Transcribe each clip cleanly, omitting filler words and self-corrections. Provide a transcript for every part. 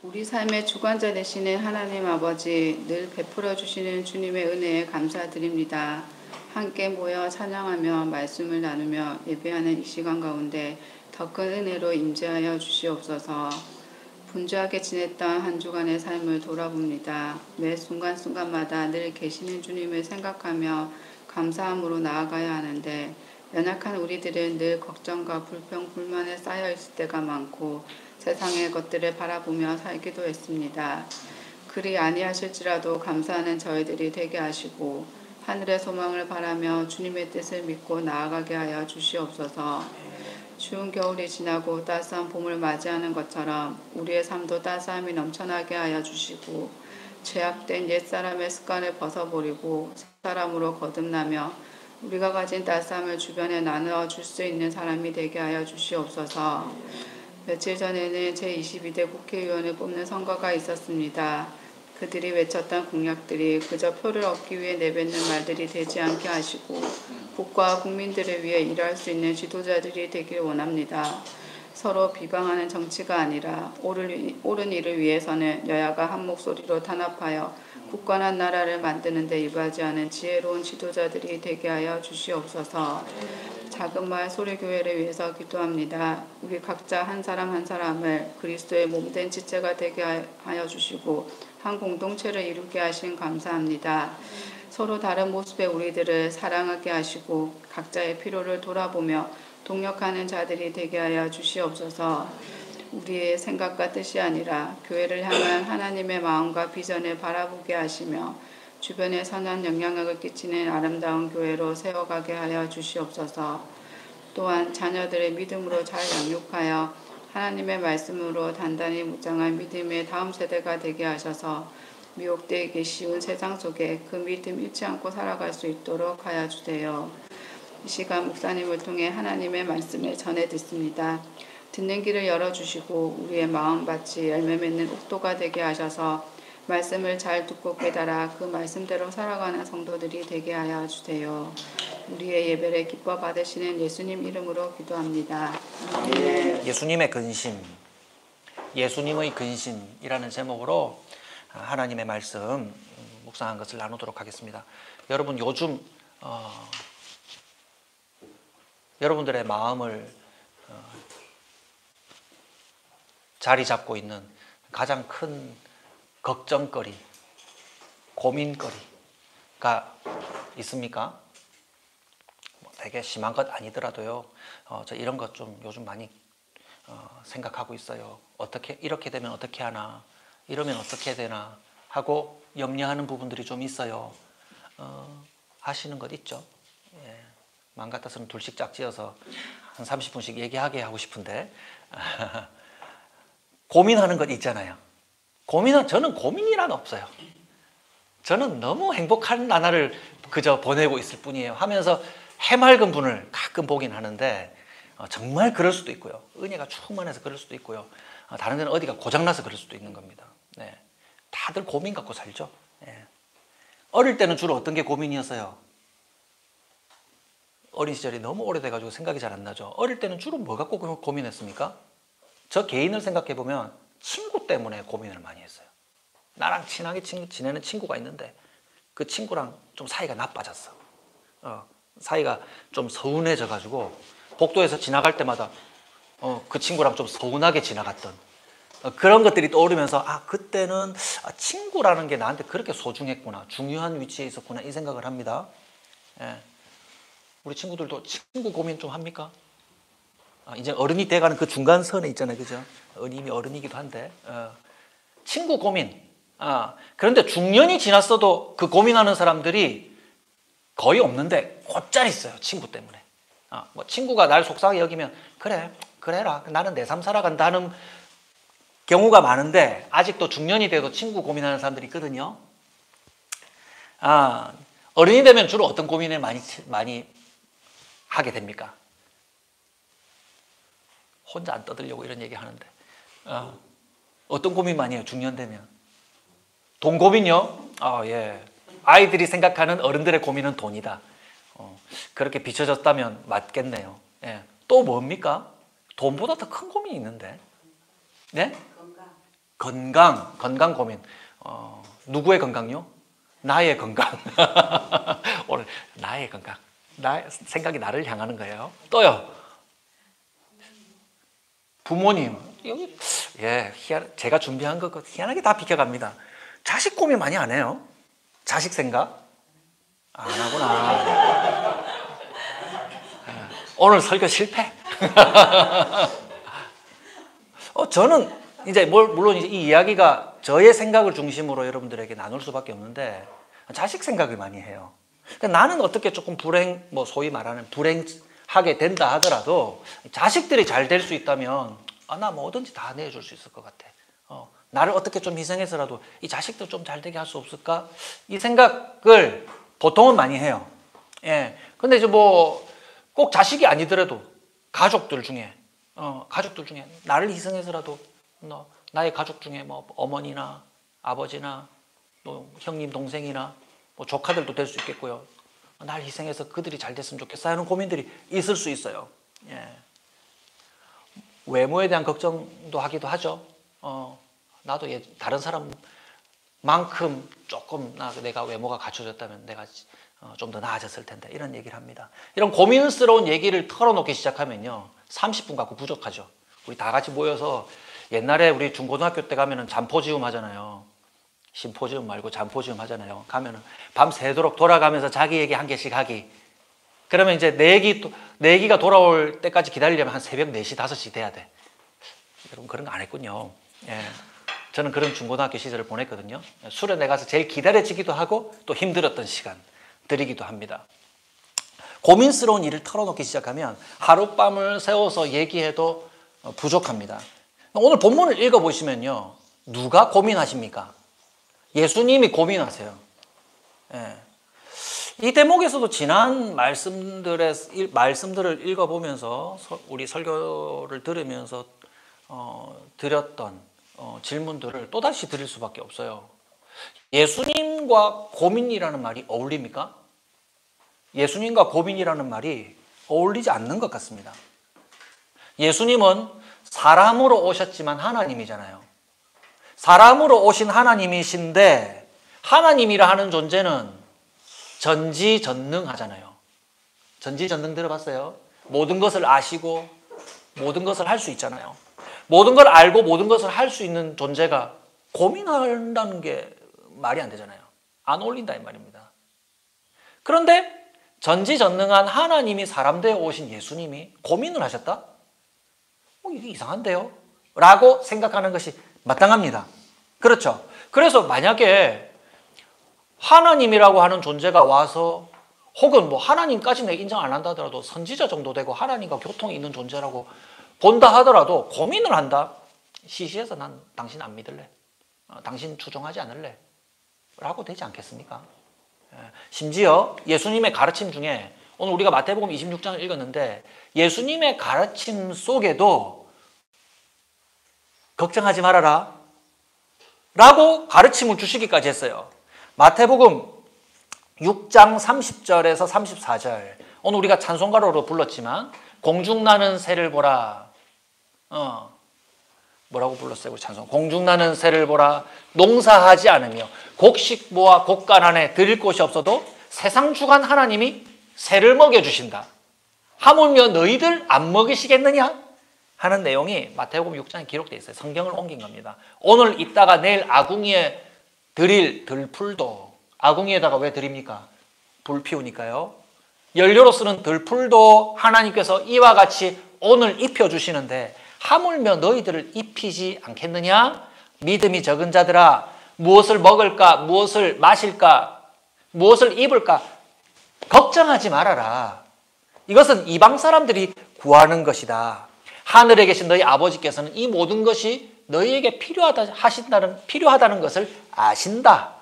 우리 삶의 주관자 되시는 하나님 아버지, 늘 베풀어 주시는 주님의 은혜에 감사드립니다. 함께 모여 찬양하며 말씀을 나누며 예배하는 이 시간 가운데 더 큰 은혜로 임재하여 주시옵소서. 분주하게 지냈던 한 주간의 삶을 돌아봅니다. 매 순간순간마다 늘 계시는 주님을 생각하며 감사함으로 나아가야 하는데 연약한 우리들은 늘 걱정과 불평, 불만에 쌓여 있을 때가 많고 세상의 것들을 바라보며 살기도 했습니다. 그리 아니하실지라도 감사하는 저희들이 되게 하시고 하늘의 소망을 바라며 주님의 뜻을 믿고 나아가게 하여 주시옵소서. 추운 겨울이 지나고 따스한 봄을 맞이하는 것처럼 우리의 삶도 따스함이 넘쳐나게 하여 주시고 죄악된 옛사람의 습관을 벗어버리고 새사람으로 거듭나며 우리가 가진 따스함을 주변에 나누어 줄 수 있는 사람이 되게 하여 주시옵소서. 며칠 전에는 제22대 국회의원을 뽑는 선거가 있었습니다. 그들이 외쳤던 공약들이 그저 표를 얻기 위해 내뱉는 말들이 되지 않게 하시고 국가와 국민들을 위해 일할 수 있는 지도자들이 되길 원합니다. 서로 비방하는 정치가 아니라 옳은 일을 위해서는 여야가 한 목소리로 단합하여 굳건한 나라를 만드는 데 이바지하는 지혜로운 지도자들이 되게 하여 주시옵소서. 작은 마을 소리교회를 위해서 기도합니다. 우리 각자 한 사람 한 사람을 그리스도의 몸된 지체가 되게 하여 주시고 한 공동체를 이루게 하신 감사합니다. 서로 다른 모습의 우리들을 사랑하게 하시고 각자의 필요를 돌아보며 동력하는 자들이 되게 하여 주시옵소서. 우리의 생각과 뜻이 아니라 교회를 향한 하나님의 마음과 비전을 바라보게 하시며 주변에 선한 영향력을 끼치는 아름다운 교회로 세워가게 하여 주시옵소서. 또한 자녀들의 믿음으로 잘 양육하여 하나님의 말씀으로 단단히 무장한 믿음의 다음 세대가 되게 하셔서 미혹되기 쉬운 세상 속에 그 믿음 잃지 않고 살아갈 수 있도록 하여 주세요. 이 시간 목사님을 통해 하나님의 말씀을 전해 듣습니다. 듣는 길을 열어주시고 우리의 마음밭이 열매 맺는 옥도가 되게 하셔서 말씀을 잘 듣고 깨달아 그 말씀대로 살아가는 성도들이 되게 하여 주세요. 우리의 예배를 기뻐 받으시는 예수님 이름으로 기도합니다. 예수님의 근심, 예수님의 근심이라는 제목으로 하나님의 말씀 묵상한 것을 나누도록 하겠습니다. 여러분 요즘 여러분들의 마음을 자리 잡고 있는 가장 큰 걱정거리, 고민거리가 있습니까? 되게 심한 것 아니더라도요. 저 이런 것 좀 요즘 많이 생각하고 있어요. 어떻게 이렇게 되면 어떻게 하나, 이러면 어떻게 되나 하고 염려하는 부분들이 좀 있어요. 하시는 것 있죠? 예. 마음 같아서는 둘씩 짝지어서 한 30분씩 얘기하게 하고 싶은데 고민하는 것 있잖아요. 저는 고민이란 없어요. 저는 너무 행복한 나날을 그저 보내고 있을 뿐이에요. 하면서 해맑은 분을 가끔 보긴 하는데 정말 그럴 수도 있고요. 은혜가 충만해서 그럴 수도 있고요. 다른 데는 어디가 고장나서 그럴 수도 있는 겁니다. 네. 다들 고민 갖고 살죠. 네. 어릴 때는 주로 어떤 게 고민이었어요? 어린 시절이 너무 오래돼가지고 생각이 잘 안 나죠. 어릴 때는 주로 뭐 갖고 고민했습니까? 저 개인을 생각해보면 친구 때문에 고민을 많이 했어요. 나랑 친하게 지내는 친구가 있는데 그 친구랑 좀 사이가 나빠졌어. 사이가 좀 서운해져가지고 복도에서 지나갈 때마다 그 친구랑 좀 서운하게 지나갔던 그런 것들이 떠오르면서 그때는 친구라는 게 나한테 그렇게 소중했구나, 중요한 위치에 있었구나 이 생각을 합니다. 예. 우리 친구들도 친구 고민 좀 합니까? 이제 어른이 돼가는 그 중간선에 있잖아요, 그죠? 이미 어른이기도 한데 친구 고민. 그런데 중년이 지났어도 그 고민하는 사람들이 거의 없는데 곧잘 있어요. 친구 때문에. 뭐 친구가 날 속상하게 여기면 그래라 나는 내 삶 살아간다는 경우가 많은데 아직도 중년이 돼도 친구 고민하는 사람들이 있거든요. 어른이 되면 주로 어떤 고민을 많이 하게 됩니까? 혼자 안 떠들려고 이런 얘기 하는데 어떤 고민 많이 해요? 중년 되면 돈 고민요? 예. 아이들이 생각하는 어른들의 고민은 돈이다. 그렇게 비춰졌다면 맞겠네요. 예. 또 뭡니까? 돈보다 더 큰 고민이 있는데. 네? 건강 고민. 누구의 건강요? 나의 건강. 오늘 나의 건강. 생각이 나를 향하는 거예요. 또요. 부모님. 여기 제가 준비한 거 희한하게 다 비켜갑니다. 자식 고민 많이 안 해요? 자식 생각? 안 하구나. 오늘 설교 실패. 저는 이제 물론 이제 이 이야기가 저의 생각을 중심으로 여러분들에게 나눌 수밖에 없는데 자식 생각을 많이 해요. 그러니까 나는 어떻게 조금 소위 말하는 불행하게 된다 하더라도 자식들이 잘 될 수 있다면 나 뭐든지 다 내줄 수 있을 것 같아. 나를 어떻게 좀 희생해서라도 이 자식들 좀 잘 되게 할 수 없을까? 이 생각을 보통은 많이 해요. 예. 근데 이제 꼭 자식이 아니더라도 가족들 중에 나를 희생해서라도 나의 가족 중에 어머니나 아버지나 형님 동생이나 조카들도 될 수 있겠고요. 날 희생해서 그들이 잘 됐으면 좋겠어 하는 고민들이 있을 수 있어요. 예. 외모에 대한 걱정도 하기도 하죠. 나도 다른 사람만큼 조금 내가 외모가 갖춰졌다면 내가 좀 더 나아졌을 텐데 이런 얘기를 합니다. 이런 고민스러운 얘기를 털어놓기 시작하면요 30분 갖고 부족하죠. 우리 다 같이 모여서 옛날에 우리 중고등학교 때 가면은 잠포지움 하잖아요. 심포지움 말고 잠포지움 하잖아요. 가면은 밤 새도록 돌아가면서 자기 얘기 한 개씩 하기. 그러면 이제 내 얘기가 돌아올 때까지 기다리려면 한 새벽 4시, 5시 돼야 돼. 여러분 그런 거 안 했군요. 예. 저는 그런 중고등학교 시절을 보냈거든요. 수련회 가서 제일 기다려지기도 하고 또 힘들었던 시간들이기도 합니다. 고민스러운 일을 털어놓기 시작하면 하룻밤을 새워서 얘기해도 부족합니다. 오늘 본문을 읽어보시면요. 누가 고민하십니까? 예수님이 고민하세요. 예. 이 대목에서도 지난 말씀들을 읽어보면서 우리 설교를 들으면서 드렸던 질문들을 또다시 드릴 수밖에 없어요. 예수님과 고민이라는 말이 어울립니까? 예수님과 고민이라는 말이 어울리지 않는 것 같습니다. 예수님은 사람으로 오셨지만 하나님이잖아요. 사람으로 오신 하나님이신데 하나님이라 하는 존재는 전지전능하잖아요. 전지전능 들어봤어요? 모든 것을 아시고 모든 것을 할 수 있잖아요. 모든 걸 알고 모든 것을 할 수 있는 존재가 고민한다는 게 말이 안 되잖아요. 안 어울린다 이 말입니다. 그런데 전지전능한 하나님이 사람 되어 오신 예수님이 고민을 하셨다? 이게 이상한데요? 라고 생각하는 것이 마땅합니다. 그렇죠? 그래서 만약에 하나님이라고 하는 존재가 와서 혹은 하나님까지는 인정 안 한다 하더라도 선지자 정도 되고 하나님과 교통이 있는 존재라고 본다 하더라도 고민을 한다? 시시해서 난 당신 안 믿을래. 당신 추종하지 않을래. 라고 되지 않겠습니까? 심지어 예수님의 가르침 중에 오늘 우리가 마태복음 26장을 읽었는데 예수님의 가르침 속에도 걱정하지 말아라 라고 가르침을 주시기까지 했어요. 마태복음 6장 30절에서 34절 오늘 우리가 찬송가로도 불렀지만 공중나는 새를 보라. 뭐라고 불렀어요? 우리 찬송. 공중나는 새를 보라. 농사하지 않으며 곡식 모아 곡간 안에 드릴 곳이 없어도 세상 주간 하나님이 새를 먹여주신다. 하물며 너희들 안 먹이시겠느냐? 하는 내용이 마태복음 6장에 기록되어 있어요. 성경을 옮긴 겁니다. 오늘 이따가 내일 아궁이에 드릴 들풀도 아궁이에다가 왜 드립니까? 불 피우니까요. 연료로 쓰는 들풀도 하나님께서 이와 같이 오늘 입혀주시는데 하물며 너희들을 입히지 않겠느냐? 믿음이 적은 자들아 무엇을 먹을까? 무엇을 마실까? 무엇을 입을까? 걱정하지 말아라. 이것은 이방 사람들이 구하는 것이다. 하늘에 계신 너희 아버지께서는 이 모든 것이 너희에게 필요하다는 것을 아신다.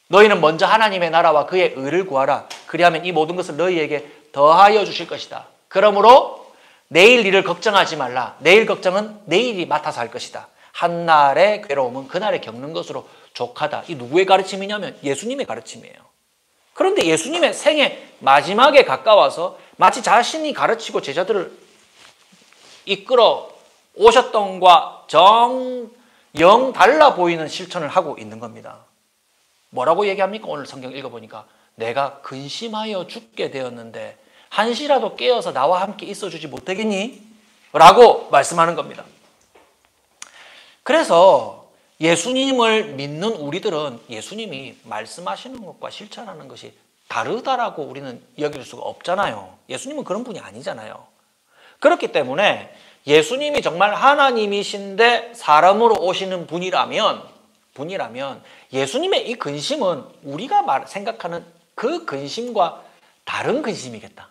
너희는 먼저 하나님의 나라와 그의 의를 구하라. 그리하면 이 모든 것을 너희에게 더하여 주실 것이다. 그러므로 내일 일을 걱정하지 말라. 내일 걱정은 내일이 맡아서 할 것이다. 한날의 괴로움은 그날에 겪는 것으로 족하다. 이 누구의 가르침이냐면 예수님의 가르침이에요. 그런데 예수님의 생애 마지막에 가까워서 마치 자신이 가르치고 제자들을 이끌어 오셨던과 영 달라 보이는 실천을 하고 있는 겁니다. 뭐라고 얘기합니까? 오늘 성경 읽어보니까 내가 근심하여 죽게 되었는데 한시라도 깨어서 나와 함께 있어주지 못하겠니? 라고 말씀하는 겁니다. 그래서 예수님을 믿는 우리들은 예수님이 말씀하시는 것과 실천하는 것이 다르다라고 우리는 여길 수가 없잖아요. 예수님은 그런 분이 아니잖아요. 그렇기 때문에 예수님이 정말 하나님이신데 사람으로 오시는 분이라면 예수님의 이 근심은 우리가 생각하는 그 근심과 다른 근심이겠다.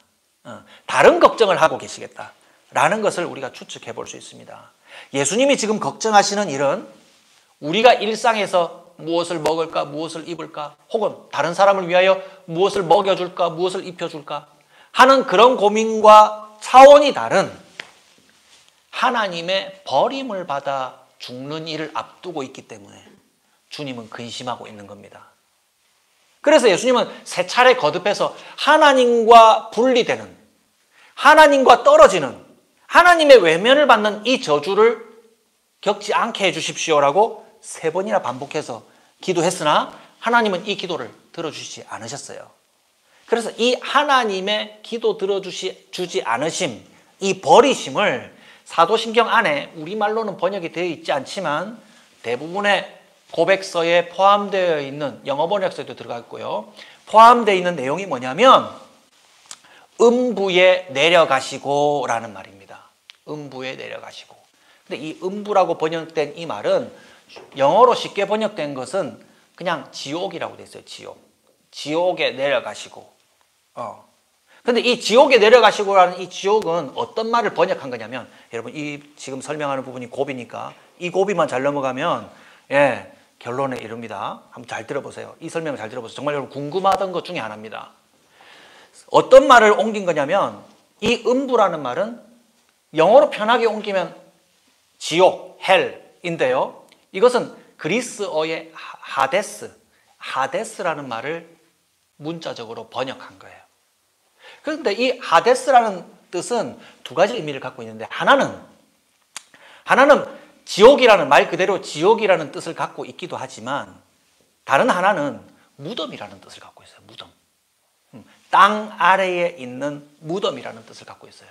다른 걱정을 하고 계시겠다라는 것을 우리가 추측해 볼 수 있습니다. 예수님이 지금 걱정하시는 일은 우리가 일상에서 무엇을 먹을까, 무엇을 입을까, 혹은 다른 사람을 위하여 무엇을 먹여줄까, 무엇을 입혀줄까 하는 그런 고민과 차원이 다른 하나님의 버림을 받아 죽는 일을 앞두고 있기 때문에 주님은 근심하고 있는 겁니다. 그래서 예수님은 세 차례 거듭해서 하나님과 분리되는, 하나님과 떨어지는, 하나님의 외면을 받는 이 저주를 겪지 않게 해주십시오라고 3번이나 반복해서 기도했으나 하나님은 이 기도를 들어주시지 않으셨어요. 그래서 이 하나님의 기도 들어주지 않으심, 이 버리심을 사도신경 안에 우리말로는 번역이 되어 있지 않지만 대부분의 고백서에 포함되어 있는 영어 번역서에도 들어가 있고요. 포함되어 있는 내용이 뭐냐면 음부에 내려가시고 라는 말입니다. 음부에 내려가시고. 근데 이 음부라고 번역된 이 말은 영어로 쉽게 번역된 것은 그냥 지옥이라고 돼 있어요. 지옥에 내려가시고. 근데 이 지옥에 내려가시고라는 이 지옥은 어떤 말을 번역한 거냐면, 여러분 이 지금 설명하는 부분이 고비니까 이 고비만 잘 넘어가면 결론에 이릅니다. 한번 잘 들어보세요. 이 설명을 잘 들어보세요. 정말 여러분 궁금하던 것 중에 하나입니다. 어떤 말을 옮긴 거냐면 이 음부라는 말은 영어로 편하게 옮기면 지옥, 헬인데요. 이것은 그리스어의 하데스라는 말을 문자적으로 번역한 거예요. 그런데 이 하데스라는 뜻은 두 가지 의미를 갖고 있는데 하나는 지옥이라는 말 그대로 지옥이라는 뜻을 갖고 있기도 하지만 다른 하나는 무덤이라는 뜻을 갖고 있어요. 무덤. 땅 아래에 있는 무덤이라는 뜻을 갖고 있어요.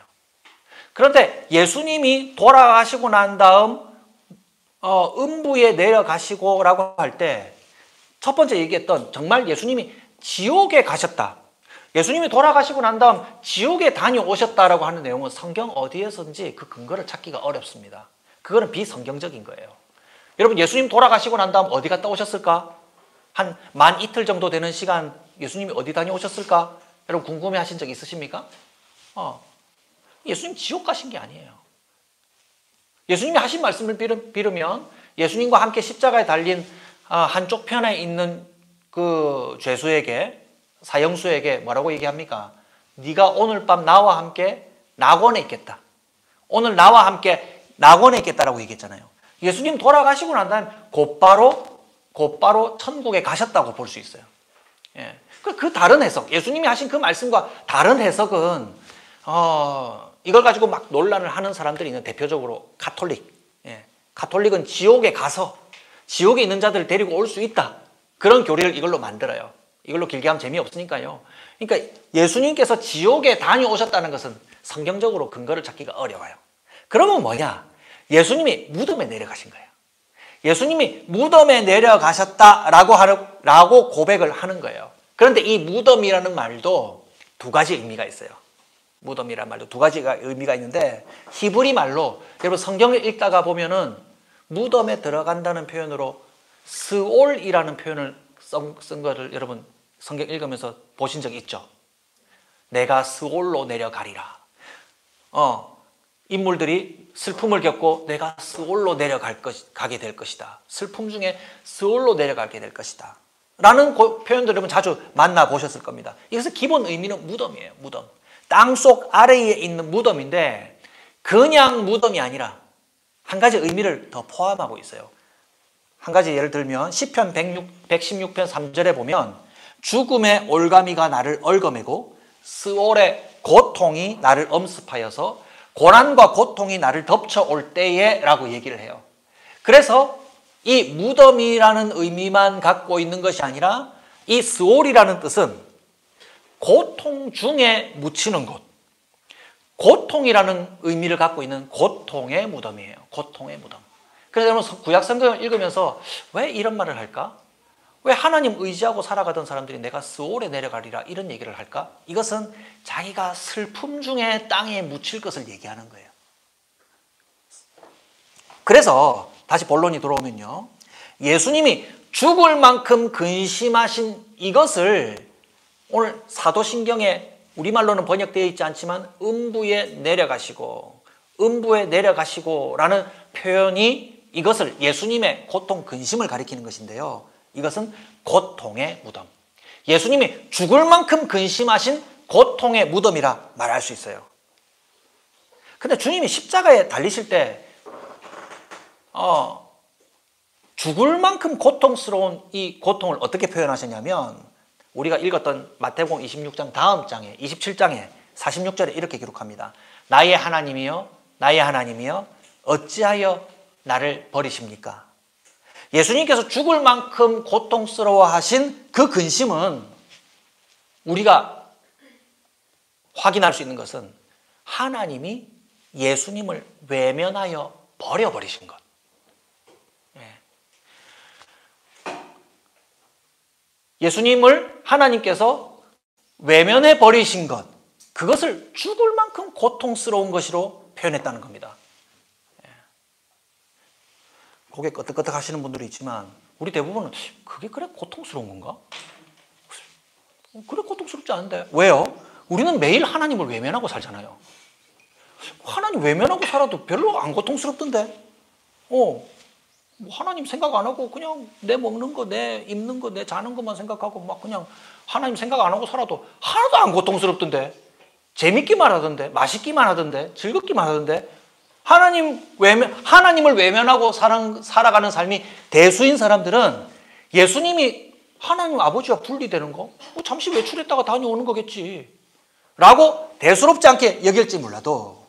그런데 예수님이 돌아가시고 난 다음 음부에 내려가시고라고 할 때 첫 번째 얘기했던 정말 예수님이 지옥에 가셨다. 예수님이 돌아가시고 난 다음 지옥에 다녀오셨다라고 하는 내용은 성경 어디에서든지 그 근거를 찾기가 어렵습니다. 그거는 비성경적인 거예요. 여러분 예수님 돌아가시고 난 다음 어디 갔다 오셨을까? 한 만 이틀 정도 되는 시간 예수님이 어디 다녀오셨을까? 여러분 궁금해 하신 적 있으십니까? 예수님 지옥 가신 게 아니에요. 예수님이 하신 말씀을 빌으면 예수님과 함께 십자가에 달린 한쪽 편에 있는 그 죄수에게, 사형수에게 뭐라고 얘기합니까? 네가 오늘 밤 나와 함께 낙원에 있겠다. 오늘 나와 함께 낙원에 있겠다라고 얘기했잖아요. 예수님 돌아가시고 난 다음에 곧바로 천국에 가셨다고 볼 수 있어요. 그 다른 해석, 예수님이 하신 그 말씀과 다른 해석은 이걸 가지고 막 논란을 하는 사람들이 있는, 대표적으로 가톨릭. 가톨릭은 지옥에 가서 지옥에 있는 자들을 데리고 올 수 있다. 그런 교리를 이걸로 만들어요. 이걸로 길게 하면 재미없으니까요. 그러니까 예수님께서 지옥에 다녀오셨다는 것은 성경적으로 근거를 찾기가 어려워요. 그러면 뭐냐? 예수님이 무덤에 내려가신 거예요. 예수님이 무덤에 내려가셨다라고 고백을 하는 거예요. 그런데 이 무덤이라는 말도 두 가지 의미가 있어요. 무덤이라는 말도 두 가지가 의미가 있는데 히브리 말로 여러분 성경을 읽다가 보면은 무덤에 들어간다는 표현으로 스올이라는 표현을 쓴 거를 여러분 성경 읽으면서 보신 적 있죠? 내가 스올로 내려가리라. 인물들이 슬픔을 겪고 내가 스올로 가게 될 것이다. 슬픔 중에 스올로 내려가게 될 것이다. 라는 표현들 여러분 자주 만나보셨을 겁니다. 이것의 기본 의미는 무덤이에요. 무덤. 땅속 아래에 있는 무덤인데 그냥 무덤이 아니라 한 가지 의미를 더 포함하고 있어요. 한 가지 예를 들면 시편 116편 3절에 보면 죽음의 올가미가 나를 얽어매고 스올의 고통이 나를 엄습하여서 고난과 고통이 나를 덮쳐올 때에 라고 얘기를 해요. 그래서 이 무덤이라는 의미만 갖고 있는 것이 아니라 이 스올이라는 뜻은 고통 중에 묻히는 곳, 고통이라는 의미를 갖고 있는 고통의 무덤이에요. 고통의 무덤. 그래서 여러분 구약 성경을 읽으면서 왜 이런 말을 할까? 왜 하나님 의지하고 살아가던 사람들이 내가 스올에 내려가리라 이런 얘기를 할까? 이것은 자기가 슬픔 중에 땅에 묻힐 것을 얘기하는 거예요. 그래서 다시 본론이 들어오면요, 예수님이 죽을 만큼 근심하신 이것을 오늘 사도신경에 우리말로는 번역되어 있지 않지만 음부에 내려가시고 라는 표현이 이것을 예수님의 고통 근심을 가리키는 것인데요, 이것은 고통의 무덤, 예수님이 죽을 만큼 근심하신 고통의 무덤이라 말할 수 있어요. 근데 주님이 십자가에 달리실 때 죽을 만큼 고통스러운 이 고통을 어떻게 표현하셨냐면, 우리가 읽었던 마태복음 26장 다음 장에 27장에 46절에 이렇게 기록합니다. 나의 하나님이여 어찌하여 나를 버리십니까? 예수님께서 죽을 만큼 고통스러워하신 그 근심은 우리가 확인할 수 있는 것은 하나님이 예수님을 외면하여 버려버리신 것. 예수님을 하나님께서 외면해 버리신 것, 그것을 죽을 만큼 고통스러운 것으로 표현했다는 겁니다. 고개 끄덕끄덕 하시는 분들이 있지만 우리 대부분은 그게 그래 고통스러운 건가? 그래 고통스럽지 않은데. 왜요? 우리는 매일 하나님을 외면하고 살잖아요. 하나님 외면하고 살아도 별로 안 고통스럽던데. 뭐 하나님 생각 안 하고 그냥 내 먹는 거, 내 입는 거, 내 자는 것만 생각하고 막 그냥 하나님 생각 안 하고 살아도 하나도 안 고통스럽던데. 재밌기만 하던데, 맛있기만 하던데, 즐겁기만 하던데. 하나님을 외면하고 살아가는 삶이 대수인 사람들은 예수님이 하나님 아버지와 분리되는 거 잠시 외출했다가 다녀오는 거겠지 라고 대수롭지 않게 여길지 몰라도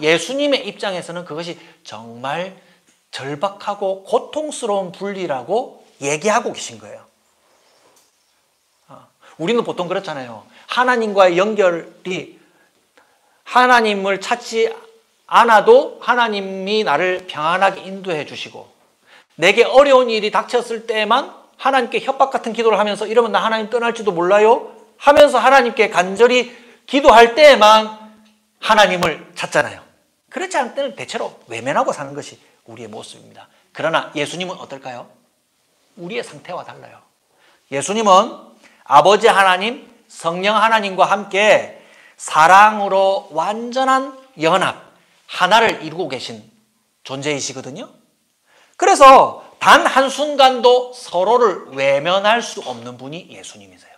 예수님의 입장에서는 그것이 정말 절박하고 고통스러운 분리라고 얘기하고 계신 거예요. 우리는 보통 그렇잖아요. 하나님과의 연결이 하나님을 찾지 않아도 하나님이 나를 평안하게 인도해 주시고, 내게 어려운 일이 닥쳤을 때만 하나님께 협박 같은 기도를 하면서 이러면 나 하나님 떠날지도 몰라요 하면서 하나님께 간절히 기도할 때에만 하나님을 찾잖아요. 그렇지 않을 때는 대체로 외면하고 사는 것이 우리의 모습입니다. 그러나 예수님은 어떨까요? 우리의 상태와 달라요. 예수님은 아버지 하나님, 성령 하나님과 함께 사랑으로 완전한 연합, 하나를 이루고 계신 존재이시거든요. 그래서 단 한순간도 서로를 외면할 수 없는 분이 예수님이세요.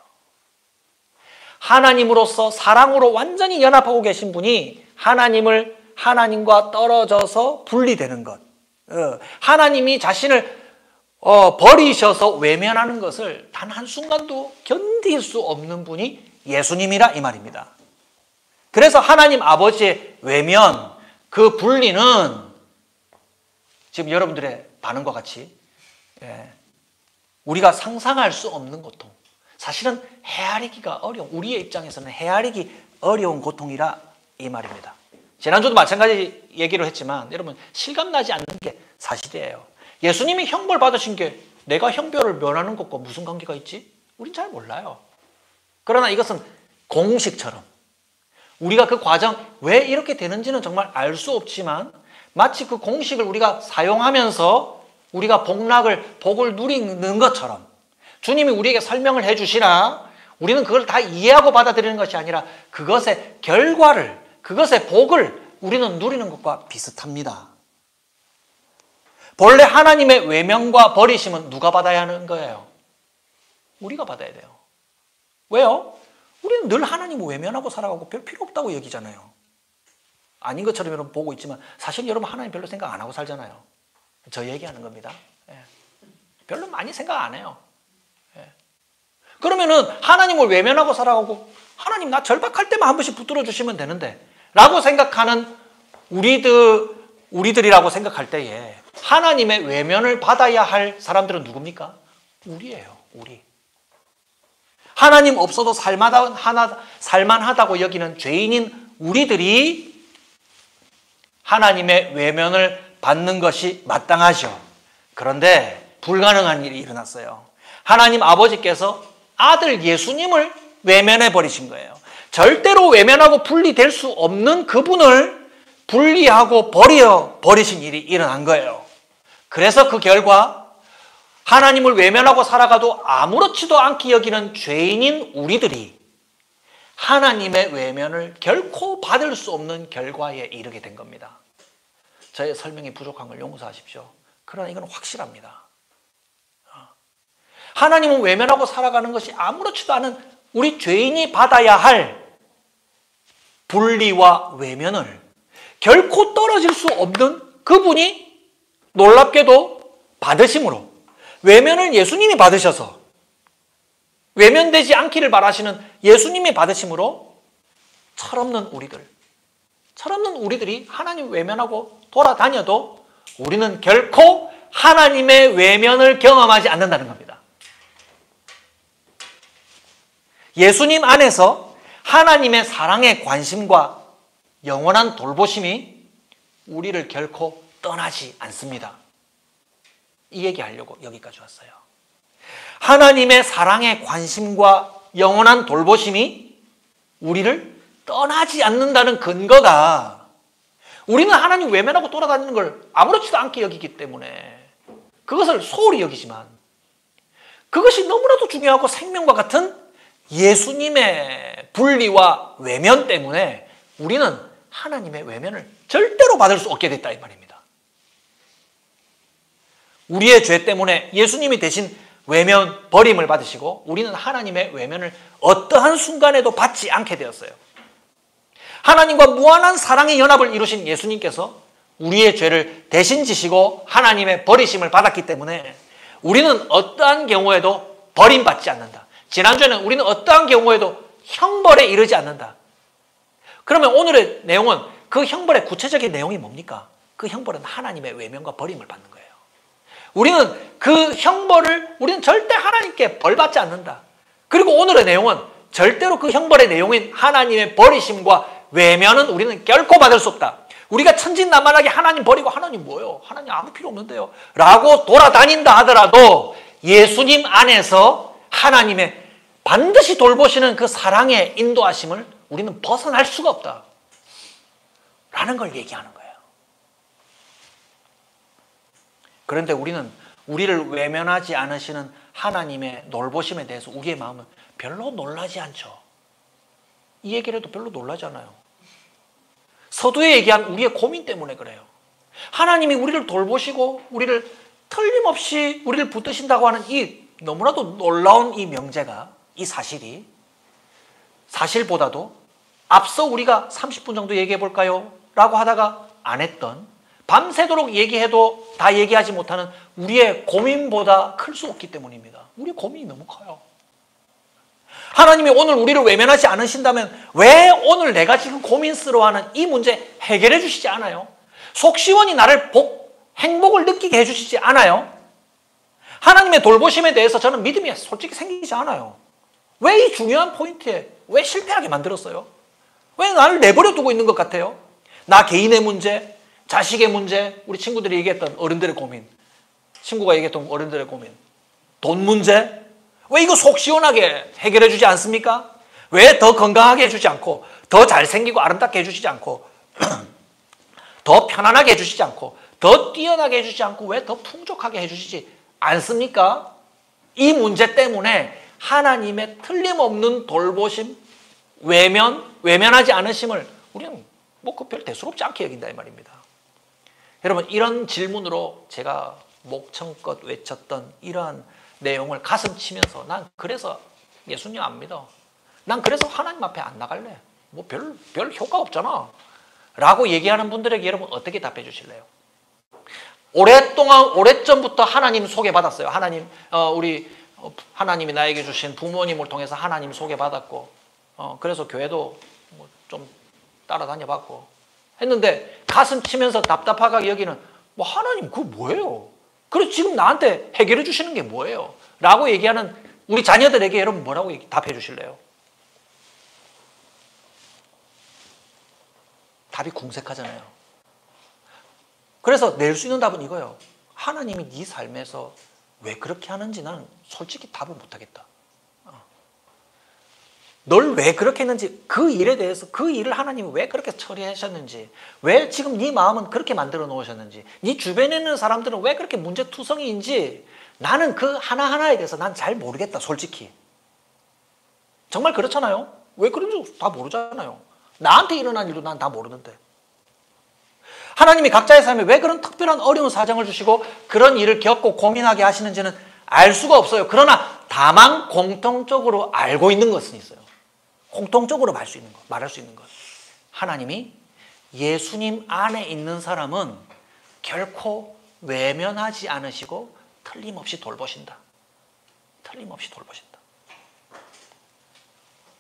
하나님으로서 사랑으로 완전히 연합하고 계신 분이 하나님과 떨어져서 분리되는 것, 하나님이 자신을 버리셔서 외면하는 것을 단 한순간도 견딜 수 없는 분이 예수님이라 이 말입니다. 그래서 하나님 아버지의 외면, 그 분리는 지금 여러분들의 반응과 같이 우리가 상상할 수 없는 고통, 사실은 헤아리기가 어려운, 우리의 입장에서는 헤아리기 어려운 고통이라 이 말입니다. 지난주도 마찬가지 얘기를 했지만 여러분 실감나지 않는 게 사실이에요. 예수님이 형벌 받으신 게 내가 형벌을 면하는 것과 무슨 관계가 있지? 우린 잘 몰라요. 그러나 이것은 공식처럼 우리가 그 과정 왜 이렇게 되는지는 정말 알 수 없지만 마치 그 공식을 우리가 사용하면서 우리가 복을 누리는 것처럼 주님이 우리에게 설명을 해주시나 우리는 그걸 다 이해하고 받아들이는 것이 아니라 그것의 결과를, 그것의 복을 우리는 누리는 것과 비슷합니다. 본래 하나님의 외면과 버리심은 누가 받아야 하는 거예요? 우리가 받아야 돼요. 왜요? 우리는 늘 하나님을 외면하고 살아가고 별 필요 없다고 여기잖아요. 아닌 것처럼 여러분 보고 있지만 사실 여러분 하나님 별로 생각 안 하고 살잖아요. 저 얘기하는 겁니다. 별로 많이 생각 안 해요. 그러면은 하나님을 외면하고 살아가고 하나님 나 절박할 때만 한 번씩 붙들어 주시면 되는데 라고 생각하는 우리들이라고 생각할 때에 하나님의 외면을 받아야 할 사람들은 누굽니까? 우리예요. 우리. 하나님 없어도 살만하다고 여기는 죄인인 우리들이 하나님의 외면을 받는 것이 마땅하죠. 그런데 불가능한 일이 일어났어요. 하나님 아버지께서 아들 예수님을 외면해 버리신 거예요. 절대로 외면하고 분리될 수 없는 그분을 분리하고 버리신 일이 일어난 거예요. 그래서 그 결과 하나님을 외면하고 살아가도 아무렇지도 않게 여기는 죄인인 우리들이 하나님의 외면을 결코 받을 수 없는 결과에 이르게 된 겁니다. 저의 설명이 부족한 걸 용서하십시오. 그러나 이건 확실합니다. 하나님은 외면하고 살아가는 것이 아무렇지도 않은 우리 죄인이 받아야 할 분리와 외면을 결코 떨어질 수 없는 그분이 놀랍게도 받으심으로, 외면을 예수님이 받으셔서 외면되지 않기를 바라시는 예수님이 받으심으로 철없는 우리들이 하나님 외면하고 돌아다녀도 우리는 결코 하나님의 외면을 경험하지 않는다는 겁니다. 예수님 안에서 하나님의 사랑의 관심과 영원한 돌보심이 우리를 결코 떠나지 않습니다. 이 얘기하려고 여기까지 왔어요. 하나님의 사랑의 관심과 영원한 돌보심이 우리를 떠나지 않는다는 근거가 우리는 하나님 외면하고 돌아다니는 걸 아무렇지도 않게 여기기 때문에 그것을 소홀히 여기지만 그것이 너무나도 중요하고 생명과 같은 예수님의 분리와 외면 때문에 우리는 하나님의 외면을 절대로 받을 수 없게 됐다 이 말입니다. 우리의 죄 때문에 예수님이 대신 외면, 버림을 받으시고 우리는 하나님의 외면을 어떠한 순간에도 받지 않게 되었어요. 하나님과 무한한 사랑의 연합을 이루신 예수님께서 우리의 죄를 대신 지시고 하나님의 버리심을 받았기 때문에 우리는 어떠한 경우에도 버림받지 않는다. 지난주에는 우리는 어떠한 경우에도 형벌에 이르지 않는다. 그러면 오늘의 내용은 그 형벌의 구체적인 내용이 뭡니까? 그 형벌은 하나님의 외면과 버림을 받는 거예요. 우리는 그 형벌을 우리는 절대 하나님께 벌받지 않는다. 그리고 오늘의 내용은 절대로 그 형벌의 내용인 하나님의 버리심과 외면은 우리는 결코 받을 수 없다. 우리가 천진난만하게 하나님 버리고 하나님 뭐예요? 하나님 아무 필요 없는데요 라고 돌아다닌다 하더라도 예수님 안에서 하나님의 반드시 돌보시는 그 사랑의 인도하심을 우리는 벗어날 수가 없다 라는 걸 얘기하는 거예요. 그런데 우리는 우리를 외면하지 않으시는 하나님의 돌보심에 대해서 우리의 마음은 별로 놀라지 않죠. 이 얘기를 해도 별로 놀라지 않아요. 서두에 얘기한 우리의 고민 때문에 그래요. 하나님이 우리를 돌보시고 우리를 틀림없이 우리를 붙드신다고 하는 이 너무나도 놀라운 이 명제가, 이 사실이 사실보다도 앞서 우리가 30분 정도 얘기해 볼까요? 라고 하다가 안 했던, 밤새도록 얘기해도 다 얘기하지 못하는 우리의 고민보다 클 수 없기 때문입니다. 우리 고민이 너무 커요. 하나님이 오늘 우리를 외면하지 않으신다면 왜 오늘 내가 지금 고민스러워하는 이 문제 해결해 주시지 않아요? 속 시원히 나를 행복을 느끼게 해주시지 않아요? 하나님의 돌보심에 대해서 저는 믿음이 솔직히 생기지 않아요. 왜 이 중요한 포인트에 왜 실패하게 만들었어요? 왜 나를 내버려 두고 있는 것 같아요? 나 개인의 문제, 자식의 문제, 우리 친구들이 얘기했던 어른들의 고민, 친구가 얘기했던 어른들의 고민, 돈 문제, 왜 이거 속 시원하게 해결해 주지 않습니까? 왜 더 건강하게 해주지 않고 더 잘생기고 아름답게 해주시지 않고 더 편안하게 해주시지 않고 더 뛰어나게 해주지 않고 왜 더 풍족하게 해주시지 않습니까? 이 문제 때문에 하나님의 틀림없는 돌보심, 외면하지 않으심을 우리는 그 별 대수롭지 않게 여긴다 이 말입니다. 여러분, 이런 질문으로 제가 목청껏 외쳤던 이러한 내용을 가슴 치면서 난 그래서 예수님 안 믿어, 난 그래서 하나님 앞에 안 나갈래, 뭐 별 효과 없잖아 라고 얘기하는 분들에게 여러분 어떻게 답해 주실래요? 오래전부터 하나님 소개받았어요. 하나님이 나에게 주신 부모님을 통해서 하나님 소개받았고, 그래서 교회도 좀 따라다녀 봤고 했는데 가슴 치면서 답답하게 여기는 뭐 하나님 그거 뭐예요? 그래서 지금 나한테 해결해 주시는 게 뭐예요? 라고 얘기하는 우리 자녀들에게 여러분 뭐라고 답해 주실래요? 답이 궁색하잖아요. 그래서 낼 수 있는 답은 이거예요. 하나님이 네 삶에서 왜 그렇게 하는지 나는 솔직히 답을 못하겠다. 널 왜 그렇게 했는지, 그 일에 대해서, 그 일을 하나님이 왜 그렇게 처리하셨는지, 왜 지금 네 마음은 그렇게 만들어 놓으셨는지, 네 주변에 있는 사람들은 왜 그렇게 문제투성이인지 나는 그 하나하나에 대해서 난 잘 모르겠다, 솔직히. 정말 그렇잖아요? 왜 그런지 다 모르잖아요. 나한테 일어난 일도 난 다 모르는데. 하나님이 각자의 삶에 왜 그런 특별한 어려운 사정을 주시고 그런 일을 겪고 고민하게 하시는지는 알 수가 없어요. 그러나 다만 공통적으로 알고 있는 것은 있어요. 공통적으로 말할 수 있는 것. 하나님이 예수님 안에 있는 사람은 결코 외면하지 않으시고 틀림없이 돌보신다. 틀림없이 돌보신다.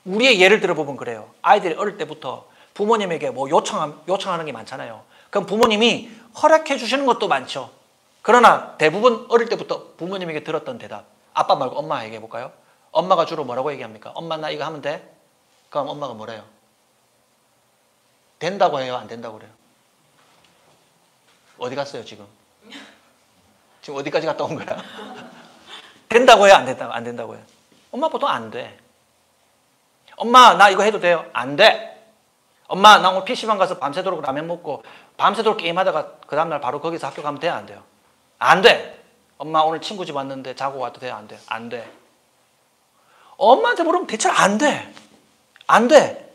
우리의 예를 들어보면 그래요. 아이들이 어릴 때부터 부모님에게 뭐 요청하는 게 많잖아요. 그럼 부모님이 허락해 주시는 것도 많죠. 그러나 대부분 어릴 때부터 부모님에게 들었던 대답, 아빠 말고 엄마 얘기해 볼까요? 엄마가 주로 뭐라고 얘기합니까? 엄마 나 이거 하면 돼? 그럼 엄마가 뭐래요? 된다고 해요? 안 된다고 그래요? 어디 갔어요 지금? 지금 어디까지 갔다 온 거야? 된다고 해요? 안 된다고 해요? 엄마 보통 안 돼. 엄마 나 이거 해도 돼요? 안 돼. 엄마 나 오늘 PC방 가서 밤새도록 라면 먹고 밤새도록 게임하다가 그 다음날 바로 거기서 학교 가면 돼요? 안 돼요? 안 돼. 엄마 오늘 친구 집 왔는데 자고 와도 돼요? 안 돼? 안 돼. 엄마한테 물으면 대체로 안 돼. 안 돼.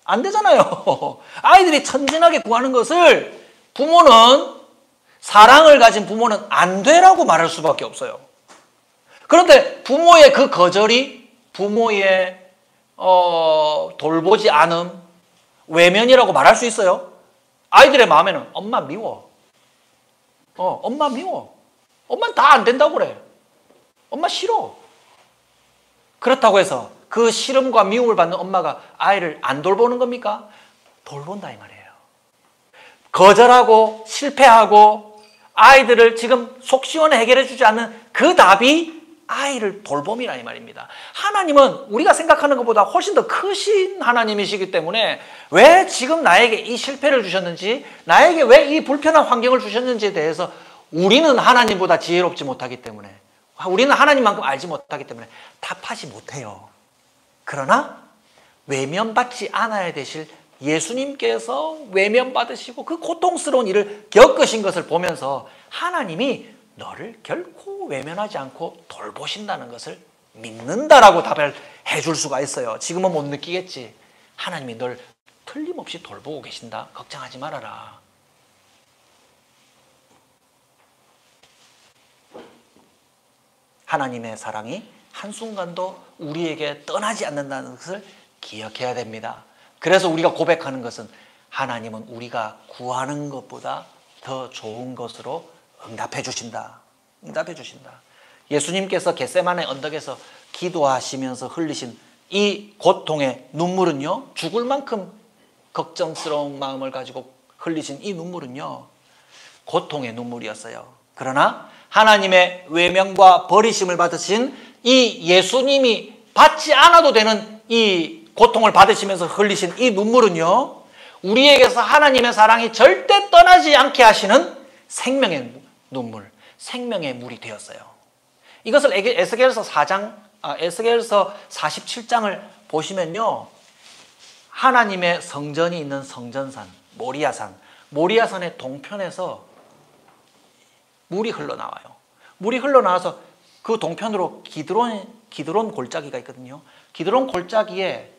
안 되잖아요. 아이들이 천진하게 구하는 것을 부모는, 사랑을 가진 부모는 안 되라고 말할 수밖에 없어요. 그런데 부모의 그 거절이 부모의 돌보지 않음, 외면이라고 말할 수 있어요? 아이들의 마음에는 엄마 미워. 엄마 미워. 엄마는 다 안 된다고 그래. 엄마 싫어. 그렇다고 해서 그 싫음과 미움을 받는 엄마가 아이를 안 돌보는 겁니까? 돌본다 이 말이에요. 거절하고 실패하고 아이들을 지금 속 시원해 해결해 주지 않는 그 답이 아이를 돌봄이라 이 말입니다. 하나님은 우리가 생각하는 것보다 훨씬 더 크신 하나님이시기 때문에 왜 지금 나에게 이 실패를 주셨는지, 나에게 왜 이 불편한 환경을 주셨는지에 대해서 우리는 하나님보다 지혜롭지 못하기 때문에, 우리는 하나님만큼 알지 못하기 때문에 답하지 못해요. 그러나 외면받지 않아야 되실 예수님께서 외면받으시고 그 고통스러운 일을 겪으신 것을 보면서 하나님이 너를 결코 외면하지 않고 돌보신다는 것을 믿는다라고 답을 해줄 수가 있어요. 지금은 못 느끼겠지. 하나님이 널 틀림없이 돌보고 계신다. 걱정하지 말아라. 하나님의 사랑이 한순간도 우리에게 떠나지 않는다는 것을 기억해야 됩니다. 그래서 우리가 고백하는 것은 하나님은 우리가 구하는 것보다 더 좋은 것으로 응답해 주신다. 응답해 주신다. 예수님께서 겟세마네 언덕에서 기도하시면서 흘리신 이 고통의 눈물은요, 죽을 만큼 걱정스러운 마음을 가지고 흘리신 이 눈물은요, 고통의 눈물이었어요. 그러나 하나님의 외면과 버리심을 받으신 이 예수님이 받지 않아도 되는 이 고통을 받으시면서 흘리신 이 눈물은요, 우리에게서 하나님의 사랑이 절대 떠나지 않게 하시는 생명의 눈물, 생명의 물이 되었어요. 이것을 에스겔서 47장을 보시면요, 하나님의 성전이 있는 성전산 모리아산의 동편에서 물이 흘러나와요. 물이 흘러나와서 그 동편으로 기드론 골짜기가 있거든요. 기드론 골짜기에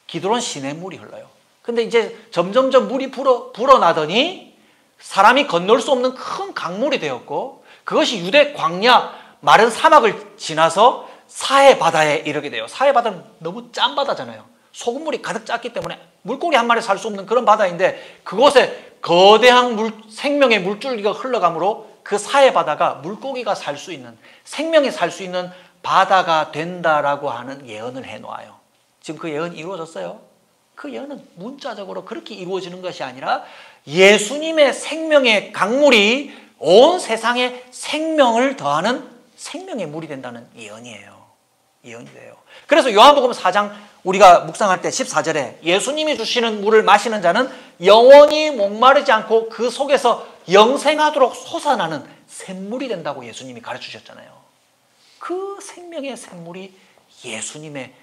기드론 시냇물이 흘러요. 근데 이제 점점점 물이 불어나더니 사람이 건널 수 없는 큰 강물이 되었고, 그것이 유대 광야 마른 사막을 지나서 사해 바다에 이르게 돼요. 사해 바다는 너무 짠 바다잖아요. 소금물이 가득 짰기 때문에 물고기 한 마리 살 수 없는 그런 바다인데, 그곳에 거대한 생명의 물줄기가 흘러가므로 그 사해 바다가 물고기가 살 수 있는, 생명이 살 수 있는 바다가 된다라고 하는 예언을 해놓아요. 지금 그 예언이 이루어졌어요? 그 예언은 문자적으로 그렇게 이루어지는 것이 아니라 예수님의 생명의 강물이 온 세상에 생명을 더하는 생명의 물이 된다는 예언이에요. 예언이 돼요. 그래서 요한복음 4장 우리가 묵상할 때 14절에 예수님이 주시는 물을 마시는 자는 영원히 목마르지 않고 그 속에서 영생하도록 솟아나는 샘물이 된다고 예수님이 가르치셨잖아요. 그 생명의 샘물이 예수님의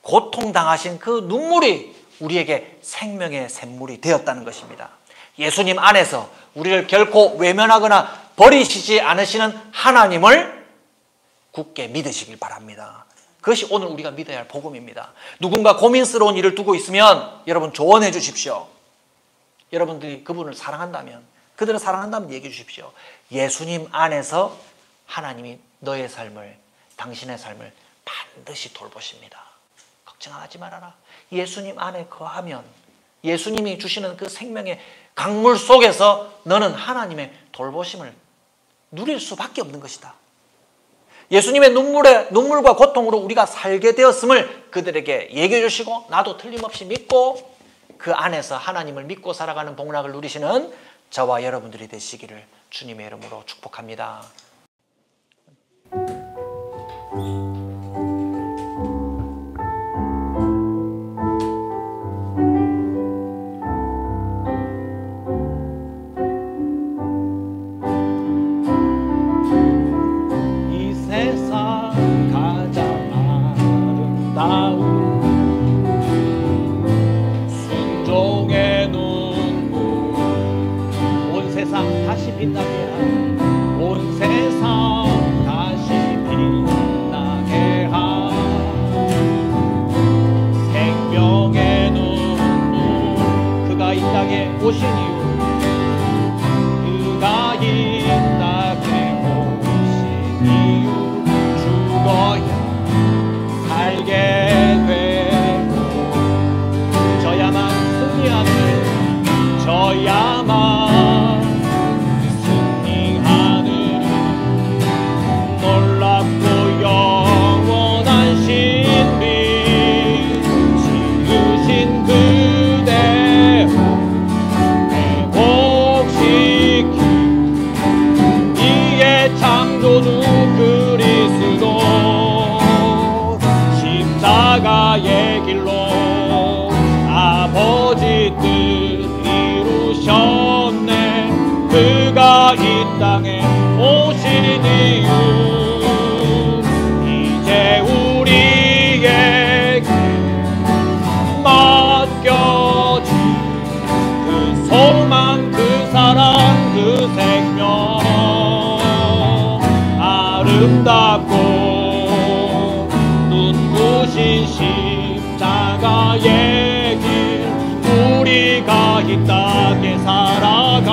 고통당하신 그 눈물이 우리에게 생명의 샘물이 되었다는 것입니다. 예수님 안에서 우리를 결코 외면하거나 버리시지 않으시는 하나님을 굳게 믿으시길 바랍니다. 그것이 오늘 우리가 믿어야 할 복음입니다. 누군가 고민스러운 일을 두고 있으면 여러분 조언해 주십시오. 여러분들이 그분을 사랑한다면, 그들을 사랑한다면 얘기해 주십시오. 예수님 안에서 하나님이 너의 삶을, 당신의 삶을 반드시 돌보십니다. 걱정하지 말아라. 예수님 안에 거하면 예수님이 주시는 그 생명의 강물 속에서 너는 하나님의 돌보심을 누릴 수밖에 없는 것이다. 예수님의 눈물과 고통으로 우리가 살게 되었음을 그들에게 얘기해 주시고 나도 틀림없이 믿고 그 안에서 하나님을 믿고 살아가는 복락을 누리시는 저와 여러분들이 되시기를 주님의 이름으로 축복합니다. 다시 빛나게 하, 온 세상 다시 빛나게 하, 생명의 눈물 그가 이 땅에 오신 이유, 그가 이 땅에 오신 이유, 죽어야 살게 되고 저야만 승리하는, 저야만 십자가의 길로 아버지 뜻 이루셨네. 그가 이 땅에 오신 이유, 이제 우리에게 맡겨진 그 소망, 그 사랑, 그 생명, 아름답고 십자가의 길, 우리가 이 땅에 살아갈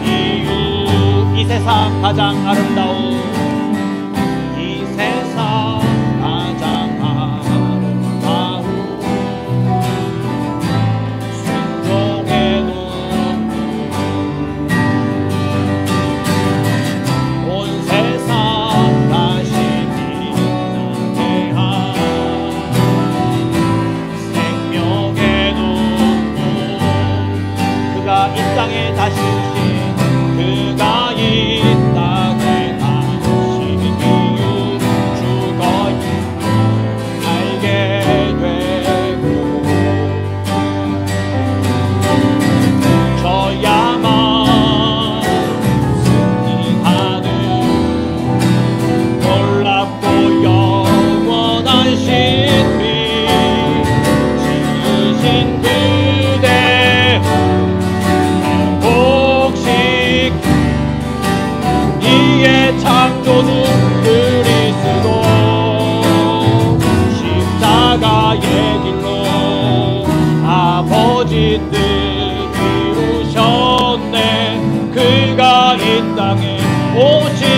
이유, 이 세상 가장 아름다운, 이 세상 가장 아름다운 순종의 눈물, 온 세상 다시 이 땅에 다시 오신, 그가 이 땅에 다시 이유, 죽어야 살게 되고 저야만 승리하는 놀랍고 영원한 신비, 지으신 그대 이의 창조주 그리스도, 십자가의 길로 아버지 뜻 이루셨네. 그가 이 땅에 오신